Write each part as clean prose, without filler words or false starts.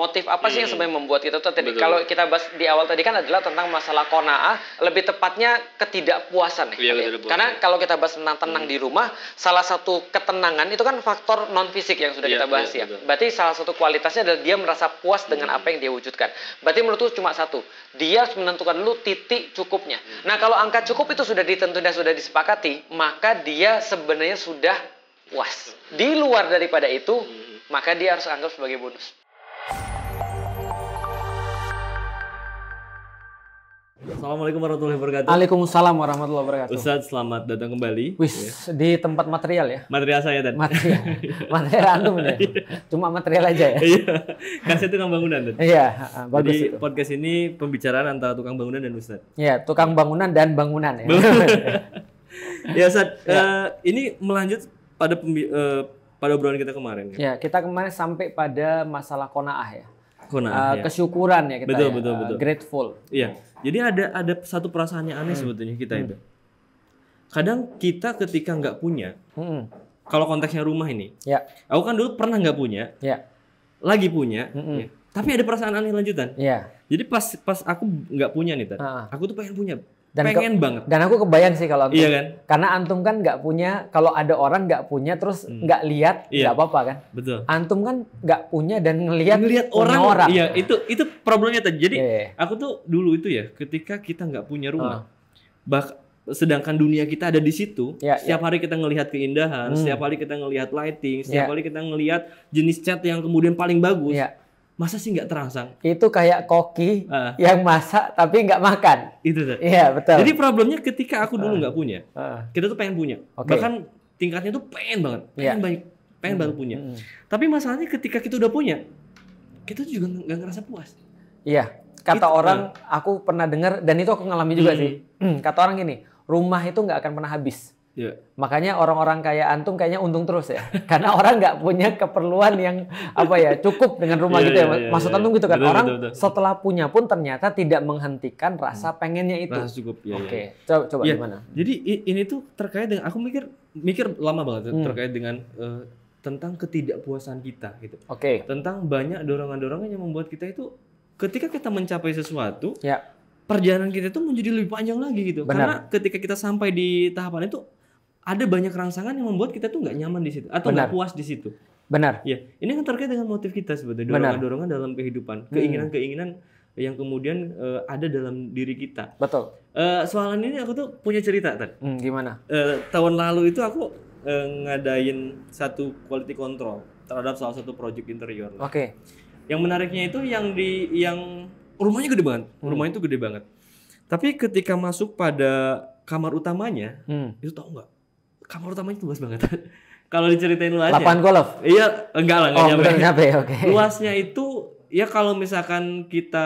Motif apa sih yang sebenarnya membuat kita tuh tadi? Kalau kita bahas di awal tadi kan adalah tentang masalah qanaah, lebih tepatnya ketidakpuasan ya. Karena kalau kita bahas tentang tenang di rumah, salah satu ketenangan itu kan faktor non fisik yang sudah kita bahas ya. Berarti salah satu kualitasnya adalah dia merasa puas dengan apa yang dia wujudkan. Berarti menurutku cuma satu, dia harus menentukan dulu titik cukupnya. Nah, kalau angka cukup itu sudah ditentukan dan sudah disepakati, maka dia sebenarnya sudah puas. Di luar daripada itu, maka dia harus anggap sebagai bonus. Assalamualaikum warahmatullahi wabarakatuh. Waalaikumsalam warahmatullahi wabarakatuh. Ustadz, selamat datang kembali. Wis, di tempat material ya. Material saya dan material antum ya. Cuma material aja ya. Iya. Kasih tukang bangunan dan. Iya, bagus. Jadi itu. podcast ini pembicaraan antara tukang bangunan dan Ustadz. Iya, tukang bangunan dan bangunan ya. Ya Ustadz, ini melanjut pada pada obrolan kita kemarin. Ya, kita kemarin sampai pada masalah qanaah ya. Ya. Kesyukuran ya kita. Betul. Grateful. Iya. Jadi ada satu perasaan yang aneh sebetulnya kita itu. Kadang kita ketika nggak punya, kalau konteksnya rumah ini, aku kan dulu pernah nggak punya, lagi punya, ya, tapi ada perasaan aneh lanjutan. Jadi pas aku nggak punya nih, aku tuh pengen punya, pengen banget. Dan aku kebayang sih kalau antum, iya kan? Karena antum kan nggak punya, kalau ada orang nggak punya terus nggak lihat, nggak apa-apa kan? Betul. Antum kan nggak punya dan ngelihat orang. Iya, itu problemnya tadi. Jadi aku tuh dulu itu ya, ketika kita nggak punya rumah, sedangkan dunia kita ada di situ, setiap hari kita ngelihat keindahan, setiap hari kita ngelihat lighting, setiap hari kita ngelihat jenis cat yang kemudian paling bagus. Masa sih nggak terangsang? Itu kayak koki yang masak tapi nggak makan. Itu tuh. Iya, betul. Jadi problemnya ketika aku dulu nggak punya, kita tuh pengen punya. Bahkan tingkatnya tuh pengen banget, pengen banget punya. Tapi masalahnya ketika kita udah punya, kita juga nggak ngerasa puas. Iya, kata orang, aku pernah dengar dan itu aku ngalami juga sih. Kata orang gini, rumah itu nggak akan pernah habis. Makanya orang-orang kayak antum kayaknya untung terus ya, karena orang nggak punya keperluan yang cukup dengan rumah gitu ya. Maksud antum gitu kan, betul. Setelah punya pun ternyata tidak menghentikan rasa pengennya itu. Rasa cukup. Oke. Coba gimana? Jadi ini tuh terkait dengan, aku mikir lama banget terkait dengan tentang ketidakpuasan kita gitu. Tentang banyak dorongan-dorongan yang membuat kita itu ketika kita mencapai sesuatu, perjalanan kita itu menjadi lebih panjang lagi gitu. Karena ketika kita sampai di tahapan itu, ada banyak rangsangan yang membuat kita tuh nggak nyaman di situ atau nggak puas di situ. Benar. Ya, ini kan terkait dengan motif kita sebetulnya, dorongan-dorongan dalam kehidupan, keinginan-keinginan yang kemudian ada dalam diri kita. Betul. Soalan ini aku tuh punya cerita tadi. Gimana? Tahun lalu itu aku ngadain satu quality control terhadap salah satu project interior. Yang menariknya itu yang rumahnya gede banget. Rumahnya itu gede banget. Tapi ketika masuk pada kamar utamanya, itu tau nggak? Kamar utamanya luas banget. Kalau diceritain luasnya. Lapangan golf? Iya, enggak lah, enggak nyampe. Luasnya itu, ya kalau misalkan kita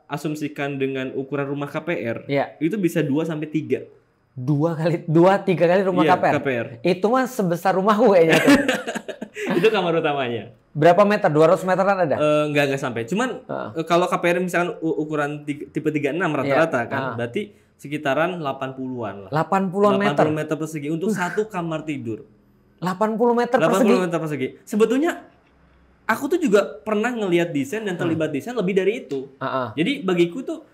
asumsikan dengan ukuran rumah KPR, itu bisa 2-3. 2-3 kali rumah KPR? Itu mah sebesar rumahku kayaknya. Itu kamar utamanya. Berapa meter? 200 meteran ada? Enggak sampai. Cuman kalau KPR misalkan ukuran tipe 36 rata-rata kan, berarti sekitaran 80-an lah. 80 meter persegi untuk satu kamar tidur. 80 meter persegi? 80 meter persegi. Sebetulnya aku tuh juga pernah ngelihat desain dan terlibat desain lebih dari itu. Jadi bagiku tuh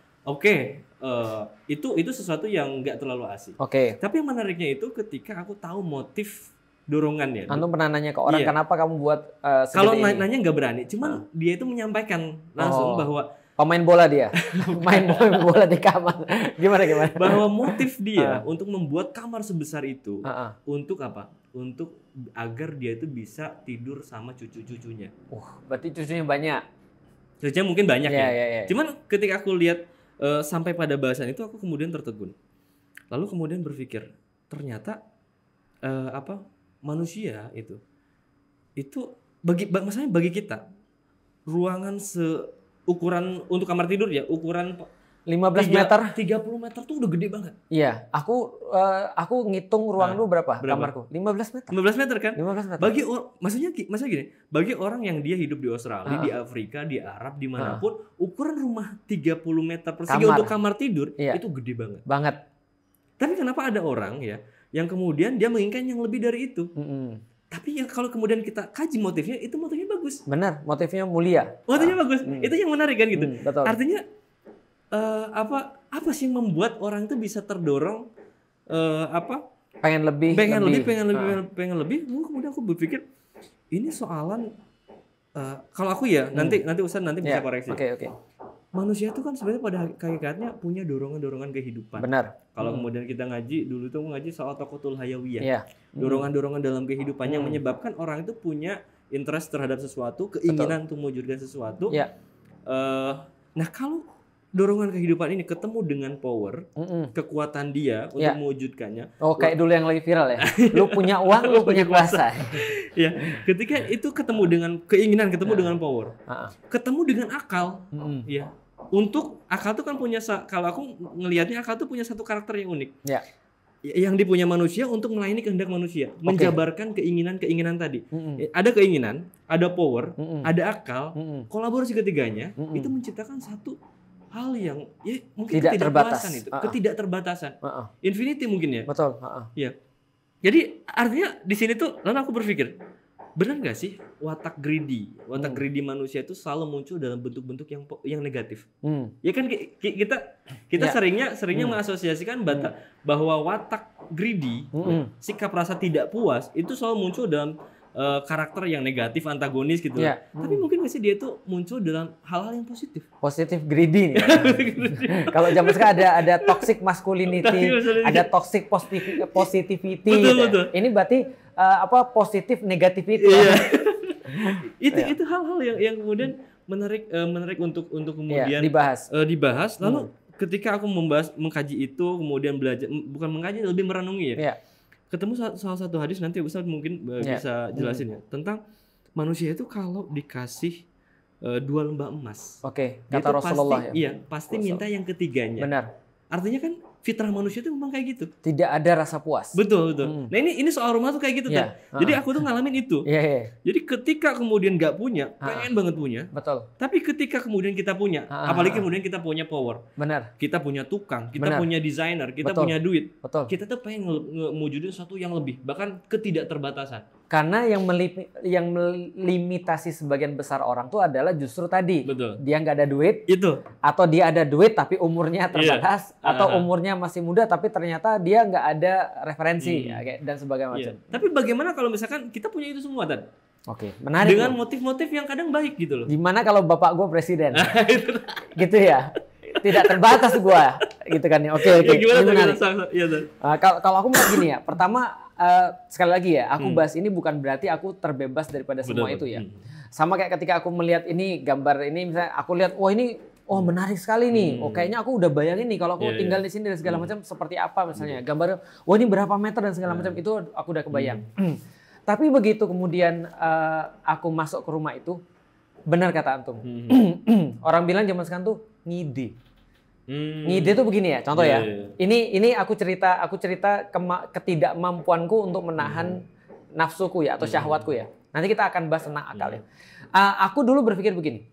itu sesuatu yang nggak terlalu asik. Tapi yang menariknya itu ketika aku tahu motif dorongannya. Antum pernah nanya ke orang kenapa kamu buat kalau nanya nggak berani, cuman dia itu menyampaikan langsung bahwa pemain bola dia, main bola di kamar. Gimana? Bahwa motif dia untuk membuat kamar sebesar itu untuk apa? Untuk agar dia itu bisa tidur sama cucu-cucunya. Berarti cucunya banyak. Cucunya mungkin banyak ya. Cuman ketika aku lihat sampai pada bahasan itu, aku kemudian tertegun. Lalu kemudian berpikir, ternyata manusia itu maksudnya bagi kita ruangan ukuran untuk kamar tidur ya, ukuran 15 meter. 30 meter tuh udah gede banget. Iya, aku ngitung ruang lu berapa? Kamarku? 15 meter. 15 meter kan? 15 meter. Maksudnya gini, bagi orang yang dia hidup di Australia, di Afrika, di Arab, dimanapun, ukuran rumah 30 meter persegi untuk kamar tidur itu gede banget. Tapi kenapa ada orang ya yang kemudian dia menginginkan yang lebih dari itu? Tapi yang kalau kemudian kita kaji motifnya, itu motifnya bagus. Benar, motifnya mulia. Motifnya bagus. Itu yang menarik kan gitu. Betul. Artinya apa sih yang membuat orang itu bisa terdorong pengen lebih. Kemudian aku berpikir ini soalan kalau aku ya nanti Ustaz bisa koreksi. Oke. Manusia itu kan sebenarnya pada hakikatnya punya dorongan-dorongan kehidupan. Benar. Kalau kemudian kita ngaji dulu tuh ngaji soal Taqatul Hayawiyah. Dorongan-dorongan dalam kehidupan yang menyebabkan orang itu punya interest terhadap sesuatu, keinginan untuk mewujudkan sesuatu. Nah, kalau dorongan kehidupan ini ketemu dengan power, kekuatan dia untuk mewujudkannya. Oh, kayak dulu yang lagi viral ya. Lu punya uang, lu punya kuasa. Ya, ketika itu ketemu dengan keinginan, ketemu dengan power, ketemu dengan akal, ya. Untuk akal tuh kan punya, kalau aku ngelihatnya akal tuh punya satu karakter yang unik. Ya. Yang dipunya manusia untuk melayani kehendak manusia, menjabarkan keinginan-keinginan tadi. Ada keinginan, ada power, ada akal, kolaborasi ketiganya itu menciptakan satu hal yang ya mungkin tidak terbatas itu, ketidakterbatasan. Infinity mungkin ya. Betul. Ya. Jadi artinya di sini tuh lalu aku berpikir, benar nggak sih watak greedy manusia itu selalu muncul dalam bentuk-bentuk yang negatif? Ya kan kita seringnya mengasosiasikan bahwa watak greedy, sikap rasa tidak puas itu selalu muncul dalam karakter yang negatif, antagonis gitu. Tapi mungkin nggak sih dia itu muncul dalam hal-hal yang positif? Positif greedy nih. Kalau zaman sekarang ada toxic masculinity, ada toxic positivity. Betul. Ini berarti positif negativity. Itu hal-hal yang kemudian menarik untuk kemudian dibahas. Lalu ketika aku mengkaji itu, kemudian belajar, bukan mengkaji, lebih merenungi ya. Ketemu salah satu hadis, nanti Ustaz mungkin bisa jelasin ya, tentang manusia itu kalau dikasih 2 lembah emas. Kata Rasulullah pasti minta yang ketiganya. Benar. Artinya kan fitrah manusia itu memang kayak gitu. Tidak ada rasa puas. Betul. Nah ini soal rumah tuh kayak gitu kan. Jadi aku tuh ngalamin itu. Jadi ketika kemudian nggak punya, pengen banget punya. Betul. Tapi ketika kemudian kita punya, apalagi kemudian kita punya power. Benar. Kita punya tukang, kita punya desainer, kita punya duit. Betul. Kita tuh pengen mewujudin sesuatu yang lebih, bahkan ketidakterbatasan. Karena yang melimitasi sebagian besar orang tuh adalah justru tadi. Betul. Dia nggak ada duit. Itu. Atau dia ada duit tapi umurnya terbatas. Atau umurnya masih muda tapi ternyata dia nggak ada referensi dan sebagainya. Tapi bagaimana kalau misalkan kita punya itu semua, Tan? Menarik. Dengan motif-motif yang kadang baik gitu loh. Gimana kalau bapak gue presiden? Gitu ya. Tidak terbatas gue. Gitu kan ya. Oke. Gimana ini menarik. Kalau aku mau gini ya. Pertama, sekali lagi ya, aku bahas ini bukan berarti aku terbebas daripada semua itu ya. Sama kayak ketika aku melihat ini gambar ini, misalnya aku lihat, ini menarik sekali nih. Kayaknya aku udah bayangin nih kalau aku tinggal di sini dan segala macam seperti apa misalnya. Gambar, ini berapa meter dan segala macam itu aku udah kebayang. Tapi begitu kemudian aku masuk ke rumah itu, benar kata antum. Orang bilang zaman sekarang tuh ngide. Ngide tuh begini ya, contoh ya. Ini aku cerita ketidakmampuanku untuk menahan nafsuku ya atau syahwatku ya. Nanti kita akan bahas tentang akal ya. Aku dulu berpikir begini.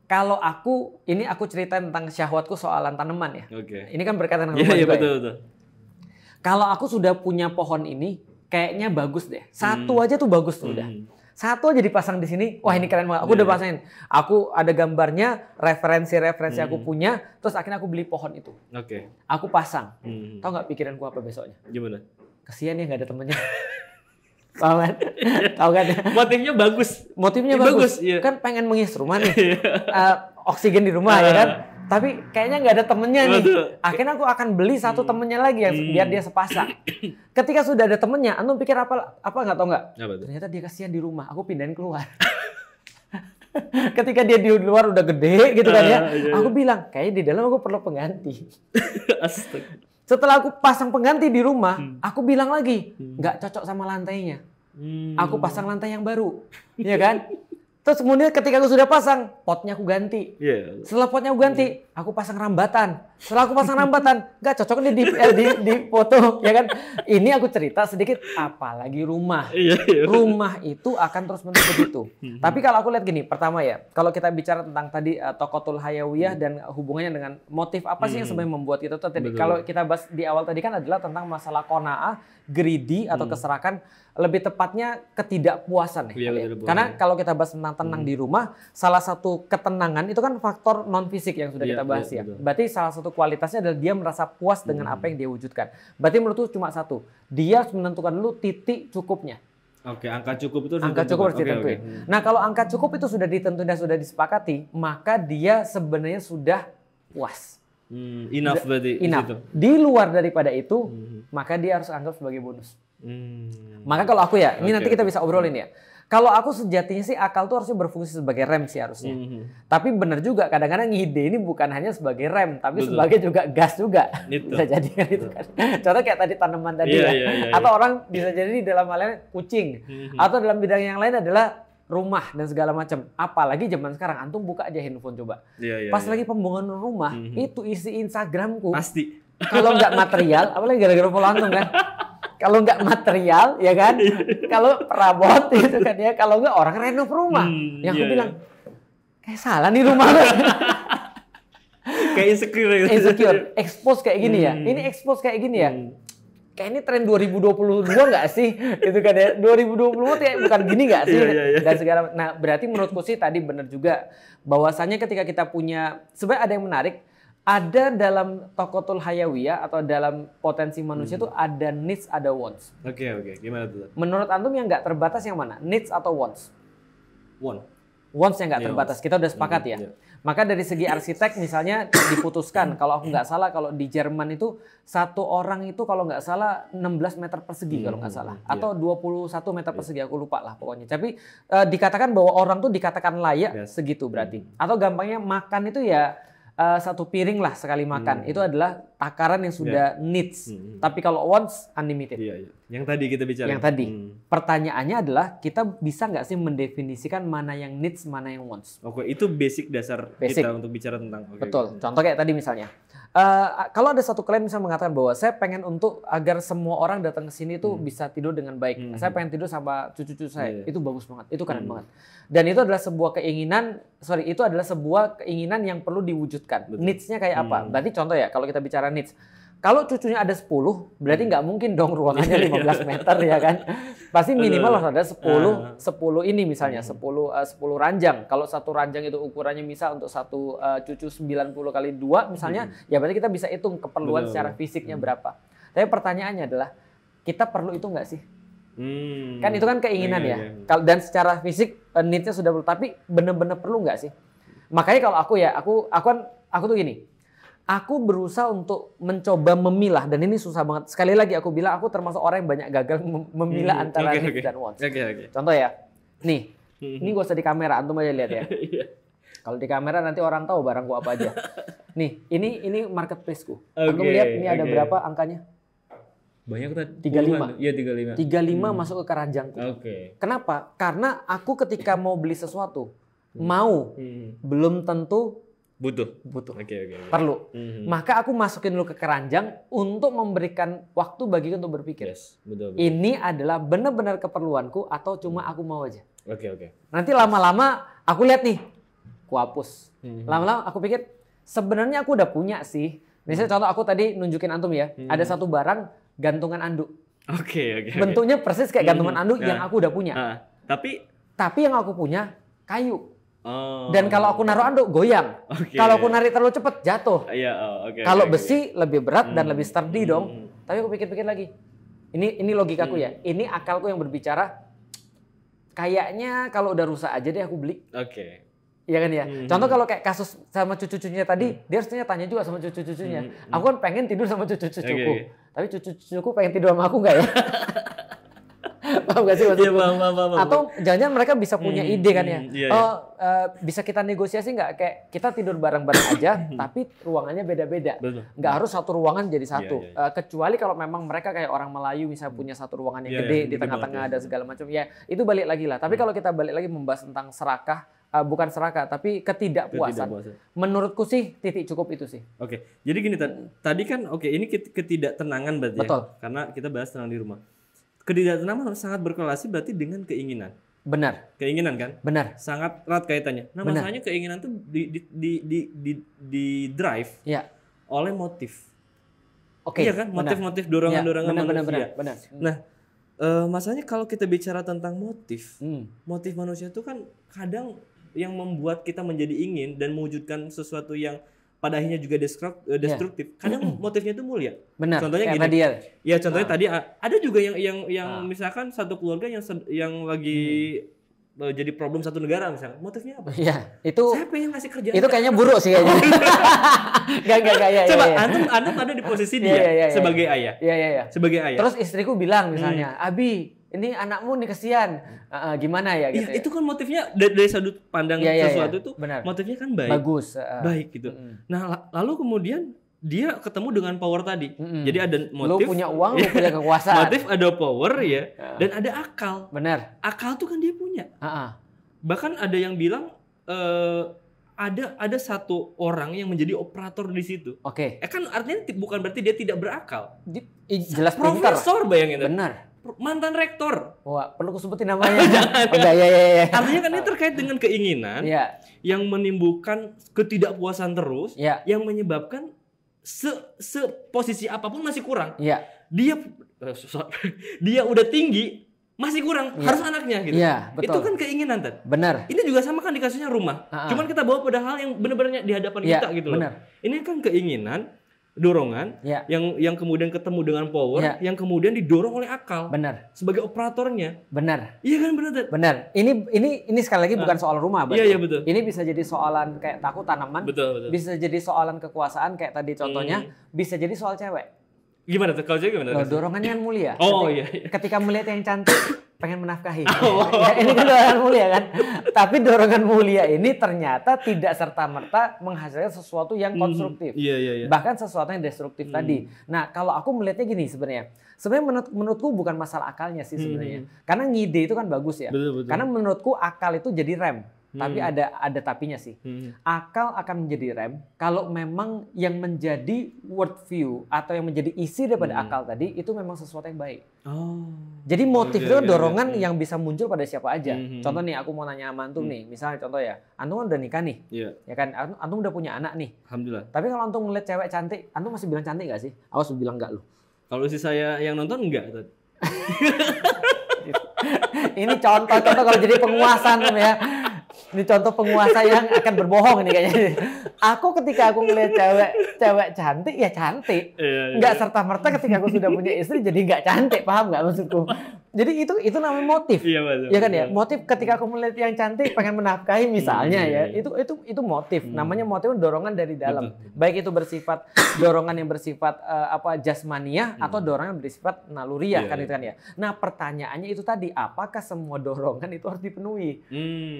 Kalau aku cerita tentang syahwatku soalan tanaman ya. Ini kan berkaitan dengan rumah juga. Betul. Kalau aku sudah punya pohon ini, kayaknya bagus deh. Satu aja tuh bagus tuh udah. Satu aja dipasang di sini, ini keren banget. Aku udah pasangin. Aku ada gambarnya, referensi aku punya, terus akhirnya aku beli pohon itu. Aku pasang. Tahu nggak pikiranku apa besoknya? Gimana? Kesian ya nggak ada temennya. Tahu kan? Motifnya bagus. Iya. Kan pengen mengisi rumah nih. Oksigen di rumah ya kan. Tapi kayaknya nggak ada temennya nih. Akhirnya aku akan beli satu temennya lagi ya, biar dia sepasang. Ketika sudah ada temennya, antum pikir apa nggak tahu nggak? Ternyata dia kasihan di rumah. Aku pindahin keluar. Ketika dia di luar udah gede gitu kan ya, aku bilang kayaknya di dalam aku perlu pengganti. Setelah aku pasang pengganti di rumah, aku bilang lagi nggak cocok sama lantainya. Aku pasang lantai yang baru, ya kan? Terus kemudian ketika aku sudah pasang, potnya aku ganti. Setelah potnya aku ganti, aku pasang rambatan. Setelah aku pasang rambatan, nggak cocok nih di foto, ya kan? Ini aku cerita sedikit, apalagi rumah. Rumah itu akan terus menerus begitu. Tapi kalau aku lihat gini, pertama ya, kalau kita bicara tentang tadi Taqatul Hayawiyah dan hubungannya dengan motif apa sih yang sebenarnya membuat kita tuh tadi. Kalau kita bahas di awal tadi kan adalah tentang masalah qanaah, greedy atau keserakan, lebih tepatnya ketidakpuasan ya. Karena kalau kita bahas tentang tenang di rumah, salah satu ketenangan itu kan faktor non fisik yang sudah kita bahas ya. Berarti salah satu kualitasnya adalah dia merasa puas dengan apa yang dia wujudkan. Berarti menurutku cuma satu, dia harus menentukan dulu titik cukupnya. Oke, angka cukup itu angka cukup harus ditentuin. Nah, kalau angka cukup itu sudah ditentukan dan sudah disepakati, maka dia sebenarnya sudah puas. Enough berarti. Enough. Di luar daripada itu, maka dia harus anggap sebagai bonus. Maka kalau aku ya, ini nanti kita bisa obrolin ya. Kalau aku sejatinya sih akal tuh harusnya berfungsi sebagai rem sih harusnya. Tapi benar juga kadang-kadang ide ini bukan hanya sebagai rem, tapi sebagai juga gas juga. Bisa jadi kan itu kan. Contoh kayak tadi tanaman tadi Atau orang bisa jadi dalam hal lain kucing. Atau dalam bidang yang lain adalah rumah dan segala macam. Apalagi zaman sekarang antum buka aja handphone coba. Pas lagi pembangunan rumah, itu isi Instagramku. Pasti. Kalau nggak material, apalagi gara-gara follow antum kan. Kalau nggak material, ya kan? Kalau perabot gitu kan ya. Kalau nggak orang renov rumah. Yang aku bilang, kayak salah nih rumah. Kayak insecure. Expose kayak gini ya. Ini expose kayak gini ya. Kayak ini tren 2022 nggak sih? Gitu kan ya. 2020 kayak bukan gini nggak sih? Dan segala. Nah, berarti menurutku sih tadi benar juga. Bahwasannya ketika kita punya, sebenarnya ada yang menarik. Ada dalam Tokotul Hayawiyah atau dalam potensi manusia itu ada needs, ada wants. Oke. Gimana tuh? Menurut antum yang nggak terbatas yang mana? Needs atau wants? Wants yang nggak terbatas. Kita udah sepakat ya. Maka dari segi arsitek misalnya diputuskan, kalau aku nggak salah, kalau di Jerman itu satu orang itu kalau nggak salah 16 meter persegi kalau nggak salah. Atau 21 meter persegi, aku lupa lah pokoknya. Tapi dikatakan bahwa orang tuh dikatakan layak segitu berarti. Atau gampangnya makan itu ya satu piring lah sekali makan. Itu adalah takaran yang sudah needs. Tapi kalau wants, unlimited. Yang tadi kita bicara. Yang tadi. Pertanyaannya adalah, kita bisa nggak sih mendefinisikan mana yang needs, mana yang wants? Oke, itu basic dasar kita untuk bicara tentang. Betul. Contoh kayak tadi misalnya. Kalau ada satu klien misalnya mengatakan bahwa saya pengen untuk agar semua orang datang ke sini tuh bisa tidur dengan baik. Saya pengen tidur sama cucu-cucu saya. Itu bagus banget. Itu keren banget. Dan itu adalah sebuah keinginan, itu adalah sebuah keinginan yang perlu diwujudkan. Needs-nya kayak apa? Berarti contoh ya, kalau kita bicara needs. Kalau cucunya ada 10, berarti nggak mungkin dong ruangannya 15 meter ya kan. Pasti minimal harus ada 10 ini misalnya, 10 ranjang. Kalau satu ranjang itu ukurannya misal untuk satu cucu 90 kali 2 misalnya, ya berarti kita bisa hitung keperluan secara fisiknya berapa. Tapi pertanyaannya adalah, kita perlu itu nggak sih? Kan itu kan keinginan ya. Dan secara fisik needs-nya sudah perlu, tapi benar-benar perlu nggak sih? Makanya kalau aku tuh gini. Aku berusaha untuk mencoba memilah, dan ini susah banget. Sekali lagi aku bilang aku termasuk orang yang banyak gagal memilah antara needs dan wants. Contoh ya, nih, ini gak usah di kamera, antum aja lihat ya. Kalau di kamera nanti orang tahu barangku apa aja. Nih, ini marketplace-ku. Antum lihat ini ada berapa angkanya? Banyak tadi. 35. Iya 35. 35 masuk ke keranjangku. Kenapa? Karena aku ketika mau beli sesuatu, belum tentu butuh. Perlu. Maka aku masukin dulu ke keranjang untuk memberikan waktu bagiku untuk berpikir. Betul. Ini adalah benar-benar keperluanku atau cuma aku mau aja. Oke. Nanti lama-lama aku lihat nih, aku hapus. Lama-lama aku pikir sebenarnya aku udah punya sih. Misalnya contoh aku tadi nunjukin antum ya, ada satu barang gantungan anduk. Oke. Bentuknya persis kayak gantungan anduk yang aku udah punya. Tapi yang aku punya kayu. Dan kalau aku naruh anduk goyang. Kalau aku narik terlalu cepat jatuh. Kalau besi lebih berat dan lebih sturdy dong. Tapi aku pikir-pikir lagi. Ini logikaku ya. Ini akalku yang berbicara. Kayaknya kalau udah rusak aja deh aku beli. Iya kan ya. Contoh kalau kayak kasus sama cucu-cucunya tadi, dia harusnya tanya juga sama cucu-cucunya. Aku kan pengen tidur sama cucu-cucuku. Tapi cucu-cucuku pengen tidur sama aku nggak ya? Paham gak sih maksudnya? Paham. Atau jangan-jangan mereka bisa punya ide kan ya. Bisa kita negosiasi nggak kayak kita tidur bareng-bareng aja, tapi ruangannya beda-beda. Nggak harus satu ruangan jadi satu. Kecuali kalau memang mereka kayak orang Melayu misalnya punya satu ruangan yang gede di tengah-tengah ada segala macam. Ya itu balik lagi lah. Tapi kalau kita balik lagi membahas tentang serakah, bukan serakah tapi ketidakpuasan. Menurutku sih titik cukup itu sih. Jadi gini tadi kan ini ketidaktenangan berarti. Betul. Ya. Karena kita bahas tenang di rumah. Ketidaktenangan sangat berkorelasi berarti dengan keinginan. Benar. Keinginan kan? Benar. Sangat erat kaitannya. Nah, masalahnya keinginan tuh di drive oleh motif. Iya kan? Motif-motif dorongan-dorongan manusia. Benar. Nah, Masalahnya kalau kita bicara tentang motif, motif manusia itu kan kadang yang membuat kita menjadi ingin dan mewujudkan sesuatu yang pada akhirnya juga destruktif. Kadang motifnya itu mulia. Benar. Contohnya gini. Ya contohnya tadi ada juga yang misalkan satu keluarga yang lagi jadi problem satu negara misalnya. Motifnya apa? Iya, itu saya pengen ngasih kerjaan. Itu kayaknya buruk sih kayaknya. Enggak ya. Coba antum ada di posisi dia sebagai ayah. Iya. Sebagai ayah. Terus istriku bilang misalnya, "Abi, ini anakmu nih kesian." Gimana ya gitu. Itu kan motifnya dari sudut pandang sesuatu itu benar. Motifnya kan baik. Bagus. Baik gitu. Nah, lalu kemudian dia ketemu dengan power tadi. Jadi ada motif. Lu punya uang, lu punya kekuasaan. Motif, ada power ya, dan ada akal. Benar. Akal tuh kan dia punya. Bahkan ada yang bilang ada satu orang yang menjadi operator di situ. Oke. Kan artinya bukan berarti dia tidak berakal. Jelas pintar. Profesor bayangin. Benar. Mantan rektor. Wah, perlu aku sebutin namanya? Jangan. Ya. Artinya kan ini terkait dengan keinginan yang menimbulkan ketidakpuasan terus, yang menyebabkan posisi apapun masih kurang. Dia udah tinggi masih kurang, harus anaknya gitu. Itu kan keinginan kan. Benar. Ini juga sama kan di kasusnya rumah. Cuman kita bawa pada hal yang benar-benar di hadapan kita gitu loh. Ini kan keinginan, dorongan yang kemudian ketemu dengan power, yang kemudian didorong oleh akal. Benar. Sebagai operatornya. Benar. Iya kan benar. Benar. Ini sekali lagi bukan soal rumah, Iya betul. Ini bisa jadi soalan kayak takut tanaman. Betul. Bisa jadi soalan kekuasaan kayak tadi contohnya, bisa jadi soal cewek. Gimana tuh? Kalau cewek gimana? Dorongannya kan mulia. Ketika melihat yang cantik pengen menafkahi. Ini kan dorongan mulia kan. Tapi dorongan mulia ini ternyata tidak serta-merta menghasilkan sesuatu yang konstruktif. Bahkan sesuatu yang destruktif tadi. Nah, kalau aku melihatnya gini sebenarnya. Sebenarnya menurutku bukan masalah akalnya sih sebenarnya. Karena ngide itu kan bagus ya. Betul. Karena menurutku akal itu jadi rem. Tapi ada tapinya sih. Akal akan menjadi rem kalau memang yang menjadi worldview atau yang menjadi isi daripada akal tadi itu memang sesuatu yang baik. Jadi motif itu kan dorongan yang bisa muncul pada siapa aja. Contoh nih, aku mau nanya sama antum nih, misalnya contoh ya, antum kan udah nikah nih, ya kan, antum udah punya anak nih. Alhamdulillah. Tapi kalau antum ngeliat cewek cantik, antum masih bilang cantik gak sih? Awas bilang enggak lu. Kalau si saya yang nonton enggak. Ini contoh kalau jadi penguasa ya. Ini contoh penguasa yang akan berbohong ini kayaknya. Aku ketika aku ngeliat cewek cantik ya cantik. Nggak serta-merta ketika aku sudah punya istri jadi nggak cantik, paham nggak maksudku? Jadi itu namanya motif. Ya kan ya? Motif ketika aku melihat yang cantik pengen menafkahi misalnya ya. Itu motif. Namanya motif dorongan dari dalam. Baik itu bersifat dorongan yang bersifat jasmaniah atau dorongan yang bersifat naluriah kan itu kan ya. Nah, pertanyaannya itu tadi, apakah semua dorongan itu harus dipenuhi?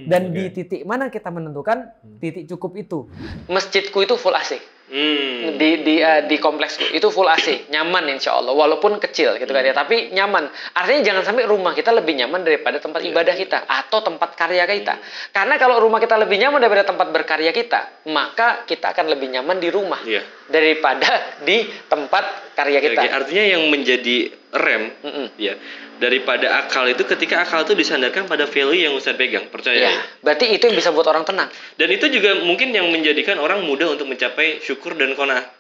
Dan di titik mana kita menentukan titik cukup itu? Masjidku itu full AC. Di kompleksku itu full AC, nyaman insya Allah, walaupun kecil gitu kan ya, tapi nyaman. Artinya jangan sampai rumah kita lebih nyaman daripada tempat ibadah kita atau tempat karya kita. Karena kalau rumah kita lebih nyaman daripada tempat berkarya kita, maka kita akan lebih nyaman di rumah daripada di tempat karya kita. Artinya yang menjadi rem daripada akal itu ketika akal itu disandarkan pada value yang Ustaz pegang, percaya berarti itu yang bisa buat orang tenang. Dan itu juga mungkin yang menjadikan orang mudah untuk mencapai syukur dan qanaah.